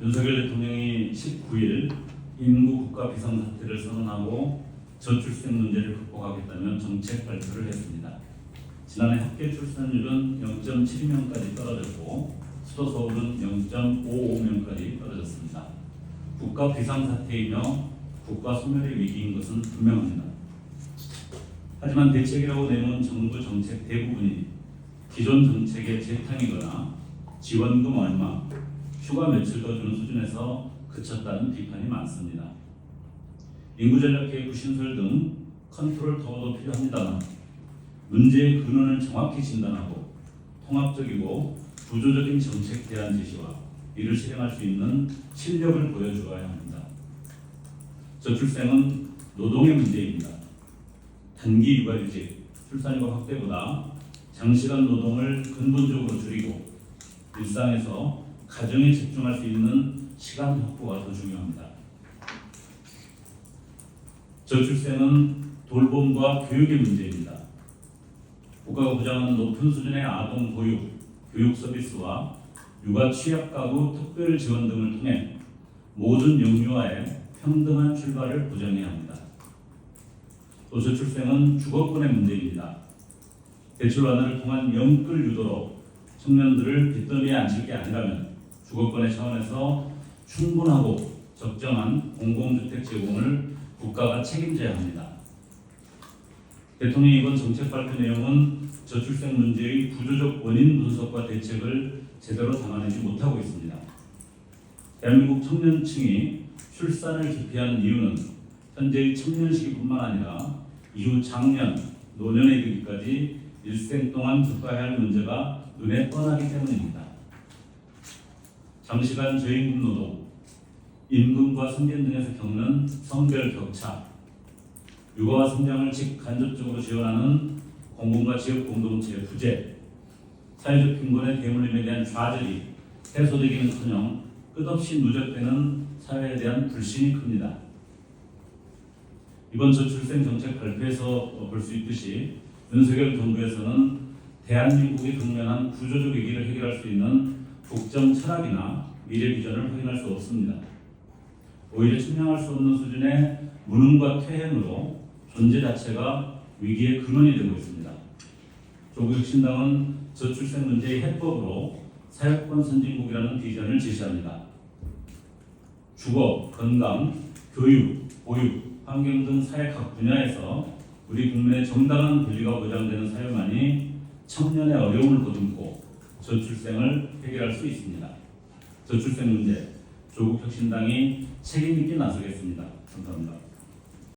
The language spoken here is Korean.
윤석열 대통령이 19일 인구 국가 비상사태를 선언하고 저출생 문제를 극복하겠다며 정책 발표를 했습니다. 지난해 합계 출산율은 0.72명까지 떨어졌고 수도 서울은 0.55명까지 떨어졌습니다. 국가 비상사태이며 국가 소멸의 위기인 것은 분명합니다. 하지만 대책이라고 내놓은 정부 정책 대부분이 기존 정책의 재탕이거나 지원금 얼마, 휴가 며칠 더 주는 수준에서 그쳤다는 비판이 많습니다. 인구전략계획 신설 등 컨트롤 타워도 필요합니다만 문제의 근원을 정확히 진단하고 통합적이고 구조적인 정책 대안 제시와 이를 실행할 수 있는 실력을 보여주어야 합니다. 저출생은 노동의 문제입니다. 단기 육아휴직, 출산휴가 확대보다 장시간 노동을 근본적으로 줄이고 일상에서 가정에 집중할 수 있는 시간 확보가 더 중요합니다. 저출생은 돌봄과 교육의 문제입니다. 국가가 보장하는 높은 수준의 아동 보육, 교육 서비스와 육아 취약 가구 특별 지원 등을 통해 모든 영유아의 평등한 출발을 보장해야 합니다. 또 저출생은 주거권의 문제입니다. 대출 완화를 통한 영끌 유도로 청년들을 빚더미에 앉힐 게 아니라면 주거권의 차원에서 충분하고 적정한 공공주택 제공을 국가가 책임져야 합니다. 대통령이 이번 정책 발표 내용은 저출생 문제의 구조적 원인 분석과 대책을 제대로 담아내지 못하고 있습니다. 대한민국 청년층이 출산을 기피하는 이유는 현재의 청년 시기뿐만 아니라 이후 장년, 노년에 이르기까지 일생 동안 겪어야 할 문제가 눈에 뻔하기 때문입니다. 장시간 저임금 노동, 임금과 성빈 등에서 겪는 성별 격차, 육아와 성장을 직간접적으로 지원하는 공공과 지역 공동체의 부재, 사회적 빈곤의 대물림에 대한 좌절이 해소되기는커녕 끝없이 누적되는 사회에 대한 불신이 큽니다. 이번 저출생 정책 발표에서 볼 수 있듯이 윤석열 정부에서는 대한민국이 직면한 구조적 위기를 해결할 수 있는 국정 철학이나 미래 비전을 확인할 수 없습니다. 오히려 측량할 수 없는 수준의 무능과 퇴행으로 존재 자체가 위기의 근원이 되고 있습니다. 조국혁신당은 저출생 문제의 해법으로 사회권 선진국이라는 비전을 제시합니다. 주거, 건강, 교육, 보육, 환경 등 사회 각 분야에서 우리 국민의 정당한 권리가 보장되는 사회만이 청년의 어려움을 보듬고 저출생을 해결할 수 있습니다. 저출생 문제, 조국혁신당이 책임 있게 나서겠습니다. 감사합니다.